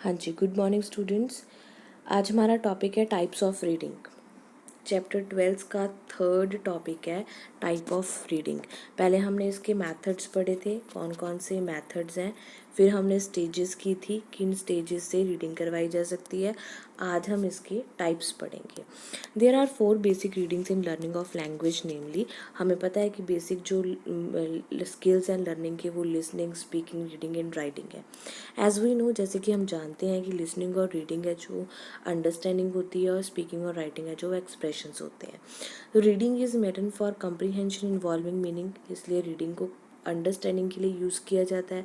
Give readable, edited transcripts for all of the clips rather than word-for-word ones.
हाँ जी, good morning students. आज हमारा टॉपिक है टाइप्स ऑफ रीडिंग। चैप्टर 12 का थर्ड टॉपिक है टाइप ऑफ रीडिंग। पहले हमने इसके मेथड्स पढ़े थे, कौन कौन से मेथड्स हैं। फिर हमने स्टेजेस की थी, किन स्टेजेस से रीडिंग करवाई जा सकती है। आज हम इसके टाइप्स पढ़ेंगे। There are 4 basic readings in learning of language namely. हमें पता है कि बेसिक जो स्किल्स एंड लर्निंग के वो listening, speaking, reading and writing है। एज वी नो, जैसे कि हम जानते हैं कि लिसनिंग और रीडिंग है जो अंडरस्टैंडिंग होती है, और स्पीकिंग और राइटिंग है जो एक्सप्रेशंस होते हैं। तो reading is meant for comprehension involving meaning, इसलिए रीडिंग को अंडरस्टैंडिंग के लिए यूज़ किया जाता है।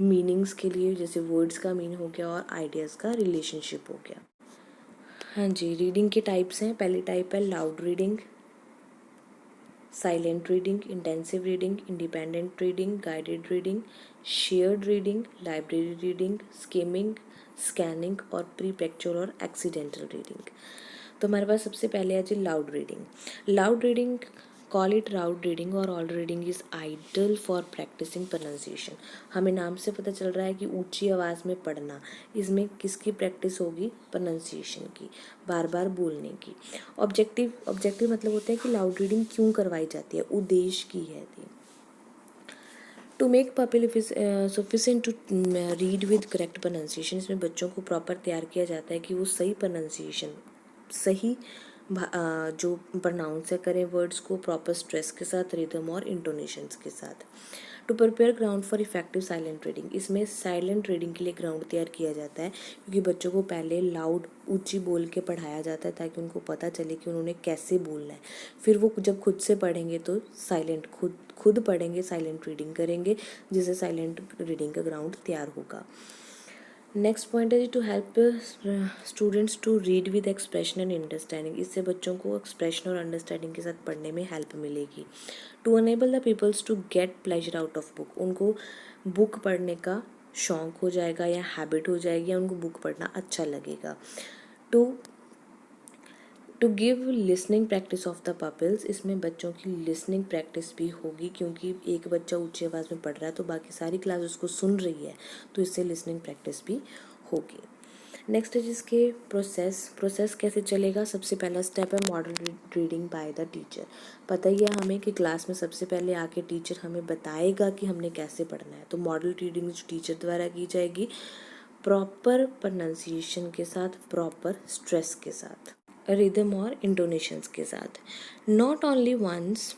मीनिंग्स के लिए जैसे वर्ड्स का मीन हो गया और आइडियाज़ का रिलेशनशिप हो गया। हाँ जी, रीडिंग के टाइप्स हैं। पहली टाइप है loud reading, silent reading, intensive reading, independent reading, guided reading, shared reading, library reading, skimming, scanning और प्री पिक्चर और एक्सीडेंटल रीडिंग। तो हमारे पास सबसे पहले है जी loud reading. Loud reading, call it loud reading और oral reading is ideal for practising pronunciation. हमें नाम से पता चल रहा है कि ऊंची आवाज़ में पढ़ना, इसमें किसकी प्रैक्टिस होगी? प्रोनाउंसिएशन की, बार बार बोलने की। ऑब्जेक्टिव मतलब होता है कि लाउड रीडिंग क्यों करवाई जाती है, उद्देश्य की है थी। To make people sufficient to read with correct pronunciation, इसमें बच्चों को प्रॉपर तैयार किया जाता है कि वो सही प्रोनाउंसिएशन, सही जो प्रोनाउंस करें वर्ड्स को प्रॉपर स्ट्रेस के साथ, रिदम और इंटोनेशंस के साथ। To prepare ground for effective silent reading, इसमें साइलेंट रीडिंग के लिए ग्राउंड तैयार किया जाता है, क्योंकि बच्चों को पहले लाउड ऊंची बोल के पढ़ाया जाता है ताकि उनको पता चले कि उन्होंने कैसे बोलना है। फिर वो जब खुद से पढ़ेंगे तो साइलेंट खुद पढ़ेंगे, साइलेंट रीडिंग करेंगे, जिससे साइलेंट रीडिंग का ग्राउंड तैयार होगा। नेक्स्ट पॉइंट है to help students to read with expression and understanding, इससे बच्चों को एक्सप्रेशन और अंडरस्टैंडिंग के साथ पढ़ने में हेल्प मिलेगी। To enable the peoples to get pleasure out of book, उनको बुक पढ़ने का शौक हो जाएगा या हैबिट हो जाएगी, या उनको बुक पढ़ना अच्छा लगेगा। To give listening practice of the pupils, इसमें बच्चों की लिसनिंग प्रैक्टिस भी होगी, क्योंकि एक बच्चा ऊंची आवाज़ में पढ़ रहा है तो बाकी सारी क्लास उसको सुन रही है, तो इससे लिसनिंग प्रैक्टिस भी होगी। नेक्स्ट है जिसके प्रोसेस कैसे चलेगा। सबसे पहला स्टेप है model reading by the teacher. पता ही है हमें कि क्लास में सबसे पहले आके टीचर हमें बताएगा कि हमने कैसे पढ़ना है, तो मॉडल रीडिंग टीचर द्वारा की जाएगी, प्रॉपर प्रोनाउंसिएशन के साथ, प्रॉपर स्ट्रेस के साथ, रिदम और इंटोनेशंस के साथ। Not only once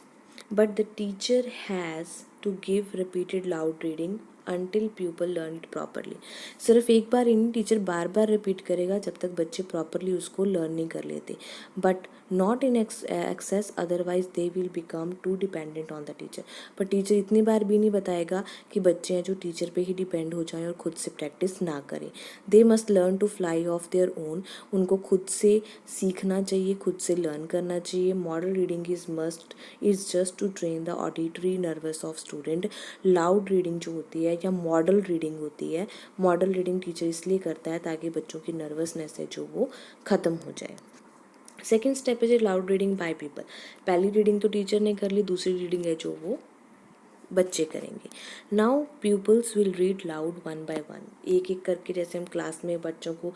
but the teacher has to give repeated loud reading until people learn it properly, सिर्फ एक बार ही नहीं, टीचर बार बार रिपीट करेगा जब तक बच्चे प्रॉपरली उसको लर्न नहीं कर लेते। But not in excess, otherwise they will become too dependent on the teacher. पर टीचर इतनी बार भी नहीं बताएगा कि बच्चे हैं जो टीचर पे ही डिपेंड हो जाएं और खुद से प्रैक्टिस ना करें। They must learn to fly of their own, उनको खुद से सीखना चाहिए, खुद से लर्न करना चाहिए। Model reading is just to train the auditory nerves of student. Loud reading जो होती है या मॉडल रीडिंग होती है, मॉडल रीडिंग टीचर इसलिए करता है ताकि बच्चों की नर्वसनेस है जो वो ख़त्म हो जाए। सेकेंड स्टेप है लाउड रीडिंग बाय पीपल। पहली रीडिंग तो टीचर ने कर ली, दूसरी रीडिंग है जो वो बच्चे करेंगे। Now peoples will read loud one by one, एक एक करके, जैसे हम क्लास में बच्चों को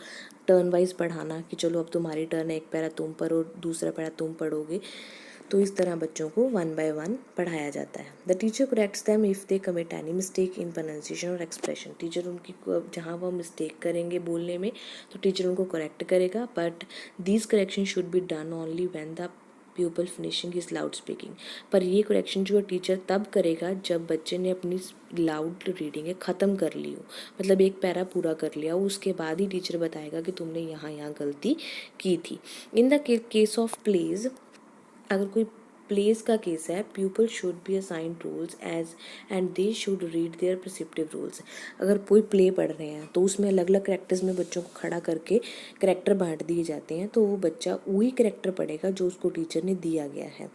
टर्न वाइज पढ़ाना कि चलो अब तुम्हारी टर्न है, एक पैरा तुम पढ़ो, दूसरा पैरा तुम पढ़ोगे, तो इस तरह बच्चों को वन बाय वन पढ़ाया जाता है। The teacher corrects them if they commit any mistake in pronunciation और एक्सप्रेशन, टीचर उनकी जहाँ वह मिस्टेक करेंगे बोलने में तो टीचर उनको करेक्ट करेगा, but these correction should be done only when the pupal finishing is loud speaking. पर ये करेक्शन जो टीचर तब करेगा जब बच्चे ने अपनी लाउड रीडिंग है ख़त्म कर ली हो, मतलब एक पैरा पूरा कर लिया हो, उसके बाद ही टीचर बताएगा कि तुमने यहाँ गलती की थी। In the case of plays, अगर कोई प्लेस का केस है, people should be assigned rules as and they should read their prescriptive rules. अगर कोई प्ले पढ़ रहे हैं तो उसमें अलग अलग करेक्टर्स में बच्चों को खड़ा करके करेक्टर बांट दिए जाते हैं, तो वो बच्चा वही करेक्टर पढ़ेगा जो उसको टीचर ने दिया गया है।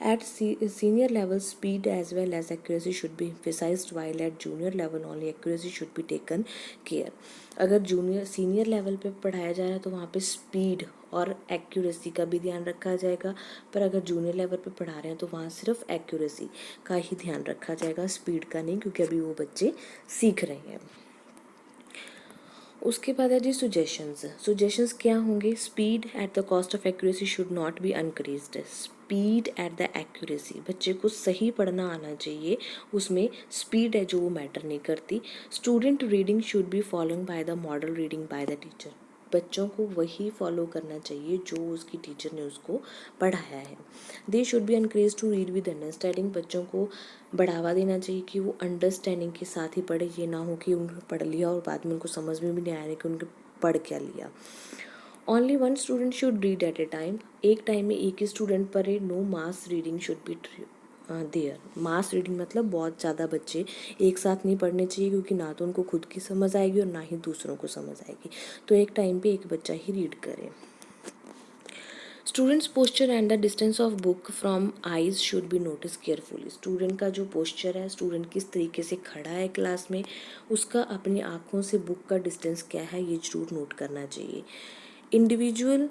At senior level speed as well as accuracy should be emphasized, while at junior level only accuracy should be taken care। अगर सीनियर लेवल पे पढ़ाया जा रहा है तो वहाँ पे स्पीड और एक्यूरेसी का भी ध्यान रखा जाएगा, पर अगर जूनियर लेवल पे पढ़ा रहे हैं तो वहाँ सिर्फ एक्यूरेसी का ही ध्यान रखा जाएगा, स्पीड का नहीं, क्योंकि अभी वो बच्चे सीख रहे हैं। उसके बाद है जी सुजेशंस। सुजेशंस क्या होंगे? Speed at the cost of accuracy should not be increased. Speed at the accuracy, बच्चे को सही पढ़ना आना चाहिए, उसमें स्पीड है जो वो मैटर नहीं करती। Student reading should be following by the model reading by the teacher. बच्चों को वही फॉलो करना चाहिए जो उसकी टीचर ने उसको पढ़ाया है। They should be encourage to read with understanding. बच्चों को बढ़ावा देना चाहिए कि वो अंडरस्टैंडिंग के साथ ही पढ़े। ये ना हो कि उन्होंने पढ़ लिया और बाद में उनको समझ में भी नहीं आया कि उनके पढ़ क्या लिया। Only one student should read at a time. एक टाइम में एक ही स्टूडेंट पढ़े। No mass reading should be there. Mass reading मतलब बहुत ज़्यादा बच्चे एक साथ नहीं पढ़ने चाहिए, क्योंकि ना तो उनको खुद की समझ आएगी और ना ही दूसरों को समझ आएगी। तो एक टाइम पे एक बच्चा ही रीड करे। Students posture and the distance of book from eyes should be notice carefully. Student का जो पोस्चर है, स्टूडेंट किस तरीके से खड़ा है क्लास में, उसका अपनी आँखों से बुक का डिस्टेंस क्या है, ये जरूर नोट करना चाहिए। Individual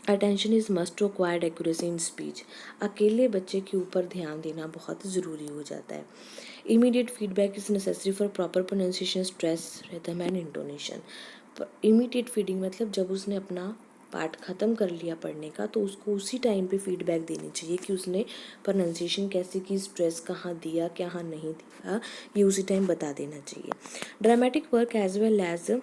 attention is must to acquired accuracy in speech. अकेले बच्चे के ऊपर ध्यान देना बहुत ज़रूरी हो जाता है। Immediate feedback is necessary for proper pronunciation, stress, rhythm and intonation. Immediate feeding मतलब जब उसने अपना पार्ट ख़त्म कर लिया पढ़ने का, तो उसको उसी टाइम पे फीडबैक देनी चाहिए कि उसने प्रोनाउंसिएशन कैसे की, स्ट्रेस कहाँ दिया, कहाँ नहीं दिया, ये उसी टाइम बता देना चाहिए। Dramatic work as well as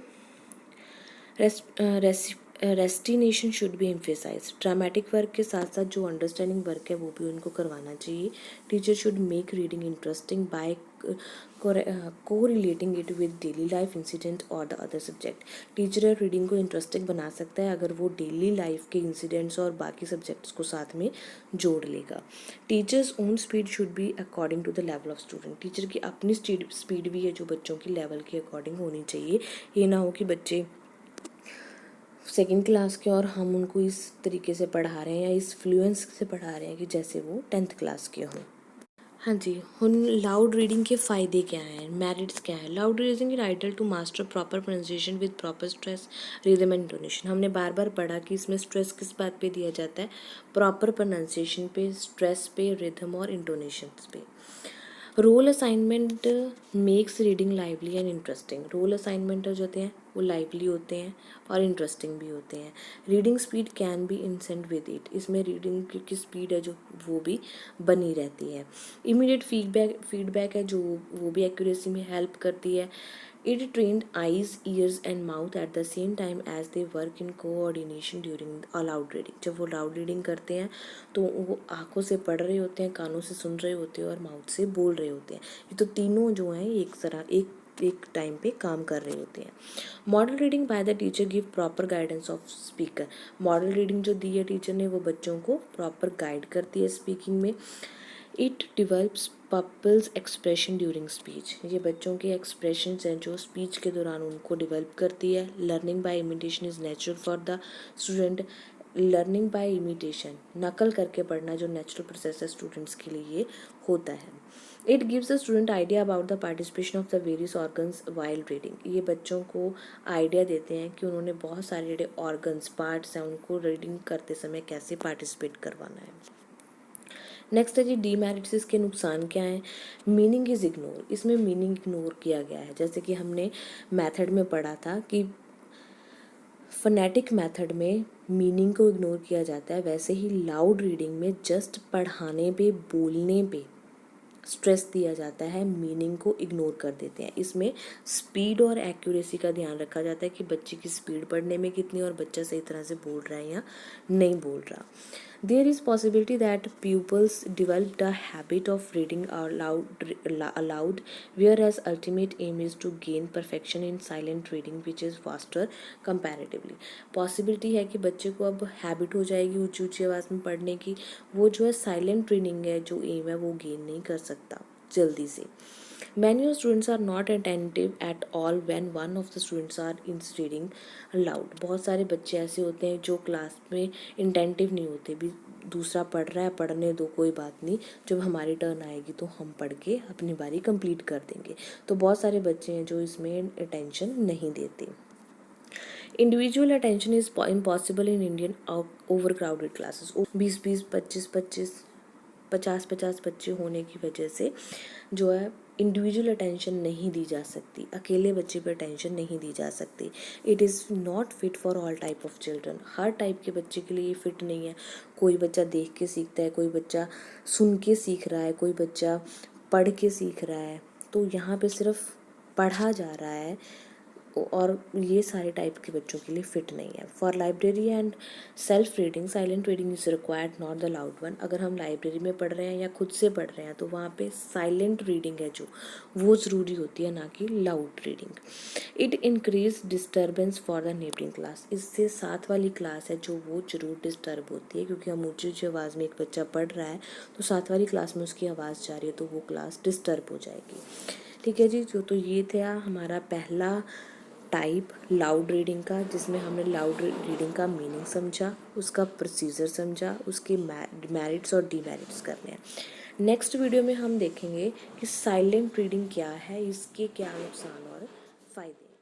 recitation should be emphasise. Dramatic work के साथ साथ जो अंडरस्टैंडिंग वर्क है वो भी उनको करवाना चाहिए। Teacher should make reading interesting by correlating it with daily life incident और the other subject. Teacher reading को इंटरेस्टिंग बना सकता है अगर वो डेली लाइफ के इंसिडेंट्स और बाकी सब्जेक्ट्स को साथ में जोड़ लेगा। Teachers own speed should be according to the level of student. Teacher की अपनी स्पीड भी है जो बच्चों की लेवल के अकॉर्डिंग होनी चाहिए। ये ना हो कि बच्चे सेकेंड क्लास के और हम उनको इस तरीके से पढ़ा रहे हैं या इस फ्लुएंस से पढ़ा रहे हैं कि जैसे वो 10th क्लास के हों। हाँ जी, हुन लाउड रीडिंग के फ़ायदे क्या हैं, मेरिट्स क्या है? Loud reading is ideal to master proper pronunciation with proper stress, rhythm and intonation. हमने बार बार पढ़ा कि इसमें स्ट्रेस किस बात पे दिया जाता है? प्रॉपर प्रोनाउंसिएशन पे, स्ट्रेस पे, रिदम और इंटोनेशन पे। Role assignment makes reading lively and interesting. Role assignment जो होते हैं वो लाइवली होते हैं और इंटरेस्टिंग भी होते हैं। रीडिंग स्पीड कैन बी इंसेंट विद इट। इसमें रीडिंग की स्पीड है जो वो भी बनी रहती है। इमीडिएट फीडबैक है जो वो भी एक्यूरेसी में हेल्प करती है। It trained eyes, ears and mouth at the same time as they work in coordination during a loud reading. जब वो लाउड रीडिंग करते हैं तो वो आंखों से पढ़ रहे होते हैं, कानों से सुन रहे होते हैं और माउथ से बोल रहे होते हैं। ये तो तीनों जो हैं एक टाइम पे काम कर रहे होते हैं। Model reading by the teacher give proper guidance of speaker. Model reading जो दी है टीचर ने वो बच्चों को प्रॉपर गाइड करती है स्पीकिंग में। It develops pupils expression during speech. ये बच्चों के एक्सप्रेशंस हैं जो स्पीच के दौरान उनको डिवेल्प करती है। Learning by imitation is natural for the student. Learning by imitation, नकल करके पढ़ना जो नेचुरल प्रोसेस है स्टूडेंट्स के लिए ये होता है। It gives the student idea about the participation of the various organs while reading. ये बच्चों को आइडिया देते हैं कि उन्होंने बहुत सारे जो ऑर्गन्स पार्ट्स हैं उनको रीडिंग करते समय कैसे पार्टिसिपेट करवाना है। नेक्स्ट है जी डीमेरिट्स, इसके नुकसान क्या हैं? Meaning is ignore. इसमें मीनिंग इग्नोर किया गया है। जैसे कि हमने मेथड में पढ़ा था कि फोनेटिक मेथड में मीनिंग को इग्नोर किया जाता है, वैसे ही लाउड रीडिंग में जस्ट पढ़ाने पे, बोलने पे स्ट्रेस दिया जाता है, मीनिंग को इग्नोर कर देते हैं। इसमें स्पीड और एक्यूरेसी का ध्यान रखा जाता है कि बच्चे की स्पीड पढ़ने में कितनी और बच्चा सही तरह से बोल रहा है या नहीं बोल रहा। There is possibility that pupils developed a habit of reading aloud, whereas ultimate aim is to gain perfection in silent reading, which is faster comparatively. Possibility है कि बच्चे को अब हैबिट हो जाएगी ऊंची ऊंची आवाज़ में पढ़ने की, वो जो है साइलेंट रीडिंग है जो एम है वो गेन नहीं कर सकता जल्दी से। Many students are not attentive at all when one of the students are in reading aloud. बहुत सारे बच्चे ऐसे होते हैं जो क्लास में इंटेंटिव नहीं होते, भी दूसरा पढ़ रहा है पढ़ने दो कोई बात नहीं, जब हमारी टर्न आएगी तो हम पढ़ के अपनी बारी कंप्लीट कर देंगे। तो बहुत सारे बच्चे हैं जो इसमें अटेंशन नहीं देते। Individual attention is impossible in Indian over crowded classes. 20-20, 25-25, 50-50 बच्चे होने की वजह से जो है इंडिविजुअल अटेंशन नहीं दी जा सकती, अकेले बच्चे पे अटेंशन नहीं दी जा सकती। It is not fit for all type of children. Her type के बच्चे के लिए ये फिट नहीं है। कोई बच्चा देख के सीखता है, कोई बच्चा सुन के सीख रहा है, कोई बच्चा पढ़ के सीख रहा है। तो यहाँ पे सिर्फ पढ़ा जा रहा है और ये सारे टाइप के बच्चों के लिए फ़िट नहीं है। For library and self reading silent reading is required, not the loud one. अगर हम लाइब्रेरी में पढ़ रहे हैं या खुद से पढ़ रहे हैं तो वहाँ पे साइलेंट रीडिंग है जो वो ज़रूरी होती है, ना कि loud reading. It increase disturbance for the neighbouring class. इससे साथ वाली क्लास है जो वो ज़रूर डिस्टर्ब होती है, क्योंकि हम ऊँची ऊँची आवाज़ में एक बच्चा पढ़ रहा है तो साथ वाली क्लास में उसकी आवाज़ जा रही है तो वो क्लास डिस्टर्ब हो जाएगी। ठीक है जी, तो ये था हमारा पहला टाइप लाउड रीडिंग का, जिसमें हमने लाउड रीडिंग का मीनिंग समझा, उसका प्रोसीजर समझा, उसके मेरिट्स और डीमेरिट्स करने हैं। नेक्स्ट वीडियो में हम देखेंगे कि साइलेंट रीडिंग क्या है, इसके क्या नुकसान और फ़ायदे।